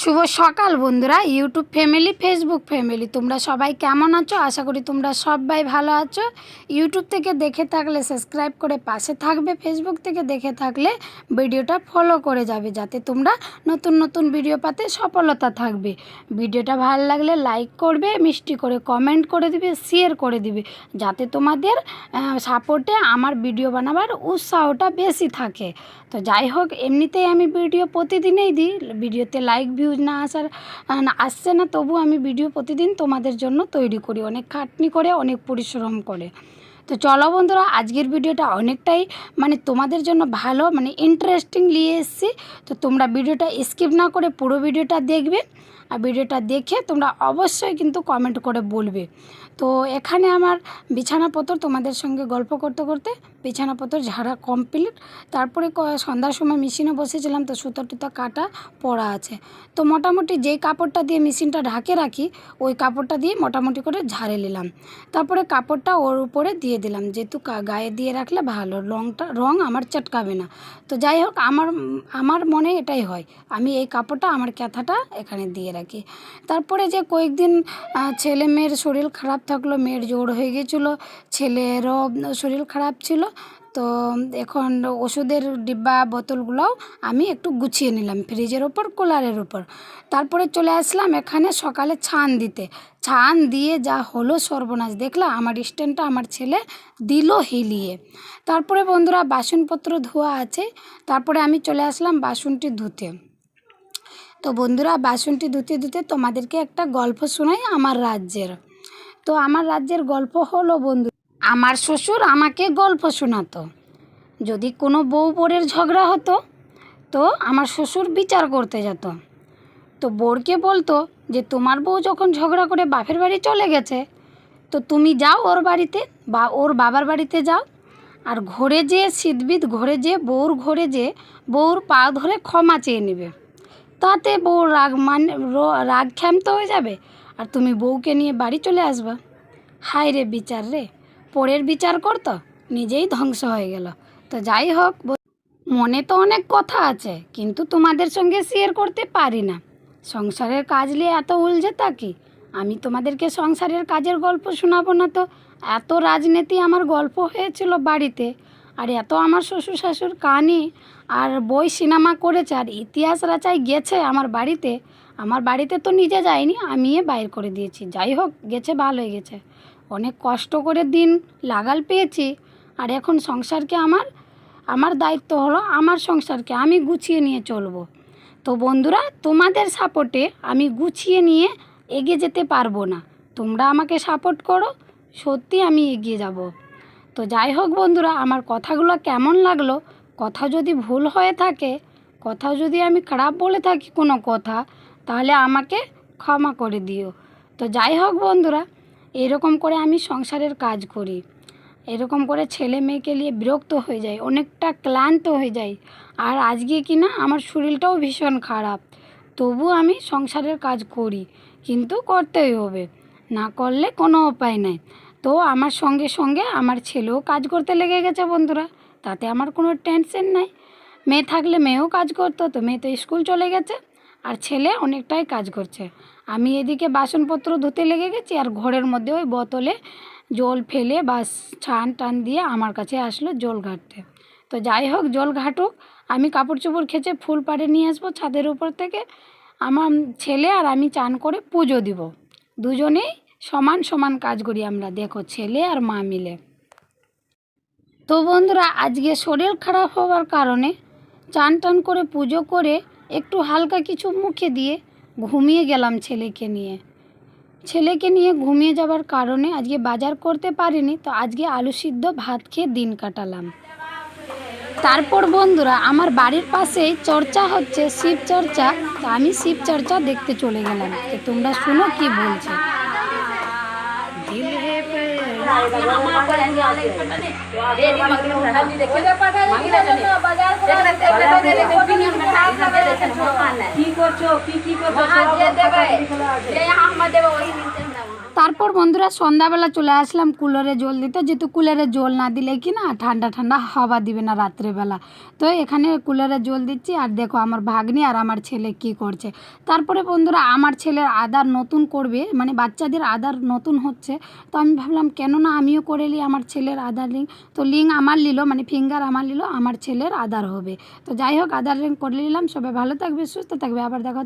শুভ সকাল বন্ধুরা, YouTube family, Facebook family, তোমরা সবাই কেমন আছো? আশা করি তোমরা সবাই ভালো আছো। ইউটিউব থেকে দেখে থাকলে সাবস্ক্রাইব করে পাশে থাকবে, ফেসবুক থেকে দেখে থাকলে ভিডিওটা ফলো করে যাবে, যাতে তোমরা নতুন নতুন ভিডিও পাতে সফলতা থাকবে। ভিডিওটা ভালো লাগলে লাইক করবে, মিষ্টি করে কমেন্ট করে দিবে, শেয়ার করে দিবে, যাতে তোমাদের সাপোর্টে আমার ভিডিও বানাবার উৎসাহটা বেশি থাকে। তো যাই হোক, এমনিতেই আমি ভিডিও প্রতিদিনই দিই, ভিডিওতে লাইক ভিউজ না আসছে না, তবু আমি ভিডিও প্রতিদিন তোমাদের জন্য তৈরি করি, অনেক খাটনি করে, অনেক পরিশ্রম করে। তো চলো বন্ধুরা, আজকের ভিডিওটা অনেকটাই তোমাদের জন্য ভালো ইন্টারেস্টিং নিয়ে এসেছি। তো তোমরা ভিডিওটা স্কিপ না করে পুরো ভিডিওটা দেখবে, আর ভিডিওটা দেখে তোমরা অবশ্যই কিন্তু কমেন্ট করে বলবে। তো এখানে আমার বিছানাপত্র, তোমাদের সঙ্গে গল্প করতে করতে বিছানাপত্র ঝাড়া কমপ্লিট। তারপরে সন্ধ্যার সময় মেশিনে বসেছিলাম, তো সুতো টুতো কাটা পড়া আছে। তো মোটামুটি যেই কাপড়টা দিয়ে মেশিনটা ঢাকে রাখি, ওই কাপড়টা দিয়ে মোটামুটি করে ঝাড়ে নিলাম। তারপরে কাপড়টা ওর উপরে দিয়ে দিলাম, যেহেতু গায়ে দিয়ে রাখলে ভালো, রং আমার চটকাবে না। তো যাই হোক, আমার মনে এটাই হয়, আমি এই কাপড়টা আমার ক্যাথাটা এখানে দিয়ে রাখি। তারপরে যে কয়েকদিন ছেলে মেয়ের শরীর খারাপ থাকলো, মেয়ের জ্বর হয়ে গেছিলো, ছেলেরও শরীর খারাপ ছিল। তো এখন ওষুধের ডিব্বা বোতলগুলোও আমি একটু গুছিয়ে নিলাম ফ্রিজের ওপর, কুলারের ওপর। তারপরে চলে আসলাম এখানে সকালে ছান দিতে। ছান দিয়ে যা হলো সর্বনাশ, দেখলাম আমার স্ট্যান্ডটা আমার ছেলে দিল হিলিয়ে। তারপরে বন্ধুরা বাসনপত্র ধোয়া আছে, তারপরে আমি চলে আসলাম বাসনটি ধুতে। তো বন্ধুরা বাসনটি ধুতে ধুতে তোমাদেরকে একটা গল্প শোনাই আমার রাজ্যের। তো আমার রাজ্যের গল্প হলো বন্ধু, আমার শ্বশুর আমাকে গল্প শোনাতো। যদি কোনো বউ বরের ঝগড়া হতো, তো আমার শ্বশুর বিচার করতে যেত। তো বরকে বলতো যে তোমার বউ যখন ঝগড়া করে বাপের বাড়ি চলে গেছে, তো তুমি যাও ওর বাড়িতে বা ওর বাবার বাড়িতে যাও, আর ঘরে যেয়ে শীতবিদ ঘরে যেয়ে বউর পা ধরে ক্ষমা চেয়ে নেবে। তাতে বউর রাগ ক্ষান্ত হয়ে যাবে, আর তুমি বউকে নিয়ে বাড়ি চলে আসবা। হায় রে বিচার রে, পরের বিচার করতো, নিজেই ধ্বংস হয়ে গেল। তো যাই হোক, মনে তো অনেক কথা আছে, কিন্তু তোমাদের সঙ্গে শেয়ার করতে পারি না। সংসারের কাজ নিয়ে এত উলঝে থাকি, আমি তোমাদেরকে সংসারের কাজের গল্প শোনাবো না তো? এত রাজনীতি আমার গল্প হয়েছিল বাড়িতে, আর এত আমার শ্বশুর শাশুর কানে আর বই সিনেমা করেছে, আর ইতিহাস রাচাই গেছে আমার বাড়িতে। আমার বাড়িতে তো নিজে যায়নি, আমি বাইর করে দিয়েছি। যাই হোক, গেছে, ভালো হয়ে গেছে। অনেক কষ্ট করে দিন লাগাল পেয়েছি, আর এখন সংসারকে আমার দায়িত্ব হলো আমার সংসারকে আমি গুছিয়ে নিয়ে চলবো। তো বন্ধুরা, তোমাদের সাপোর্টে আমি গুছিয়ে নিয়ে এগিয়ে যেতে পারবো না। তোমরা আমাকে সাপোর্ট করো, সত্যি আমি এগিয়ে যাব। তো যাই হোক বন্ধুরা, আমার কথাগুলো কেমন লাগলো? কথা যদি ভুল হয়ে থাকে, কথা যদি আমি খারাপ বলে থাকি কোনো কথা, তাহলে আমাকে ক্ষমা করে দিও। তো যাই হোক বন্ধুরা, এরকম করে আমি সংসারের কাজ করি, এরকম করে ছেলে মেয়েকে নিয়ে বিরক্ত হয়ে যাই, অনেকটা ক্লান্ত হয়ে যাই। আর আজকে কি না, আমার শরীরটাও ভীষণ খারাপ, তবু আমি সংসারের কাজ করি, কিন্তু করতেই হবে, না করলে কোনো উপায় নাই। তো আমার সঙ্গে সঙ্গে আমার ছেলেও কাজ করতে লেগে গেছে বন্ধুরা, তাতে আমার কোনো টেনশন নাই। মেয়ে থাকলে মেয়েও কাজ করতো, তো মেয়ে তো স্কুল চলে গেছে, আর ছেলে অনেকটাই কাজ করছে। আমি এদিকে বাসনপত্র ধুতে লেগে গেছি, আর ঘরের মধ্যে ওই বোতলে জল ফেলে বা ছান টান দিয়ে আমার কাছে আসলো জল ঘাটতে। তো যাই হোক, জল ঘাটুক, আমি কাপড় চোপড় খেঁচে ফুল পাড়ে নিয়ে আসবো ছাদের উপর থেকে। আমার ছেলে আর আমি চান করে পুজো দিব, দুজনেই সমান সমান কাজ করি আমরা, দেখো ছেলে আর মা মিলে। তো বন্ধুরা, আজকে শরীর খারাপ হওয়ার কারণে চান টান করে পুজো করে একটু হালকা কিছু মুখে দিয়ে ঘুমিয়ে গেলাম ছেলেকে নিয়ে ঘুমিয়ে যাবার কারণে আজকে বাজার করতে পারিনি। তো আজকে আলু সিদ্ধ ভাত খেয়ে দিন কাটালাম। তারপর বন্ধুরা, আমার বাড়ির পাশেই চর্চা হচ্ছে, শিব চর্চা। তো আমি শিব চর্চা দেখতে চলে গেলাম। তো তোমরা শুনো কি বলছে। কি করছো? কি করছো? তারপর বন্ধুরা সন্ধ্যাবেলা চলে আসলাম কুলারে জল দিতে, যেহেতু কুলারে জল না দিলে কি না ঠান্ডা ঠান্ডা হাওয়া দিবে না রাত্রেবেলা। তো এখানে কুলারে জল দিচ্ছি, আর দেখো আমার ভাগ্নি আর আমার ছেলে কি করছে। তারপরে বন্ধুরা আমার ছেলের আধার নতুন করবে, মানে বাচ্চাদের আধার নতুন হচ্ছে। তো আমি ভাবলাম কেন না আমিও করে নিই আমার ছেলের আধার লিঙ্ক। তো লিঙ্ক আমার নিল, মানে ফিঙ্গার আমার নিল, আমার ছেলের আধার হবে। তো যাই হোক আধার লিঙ্ক করে নিলাম। সবাই ভালো থাকবে, সুস্থ থাকবে, আবার দেখা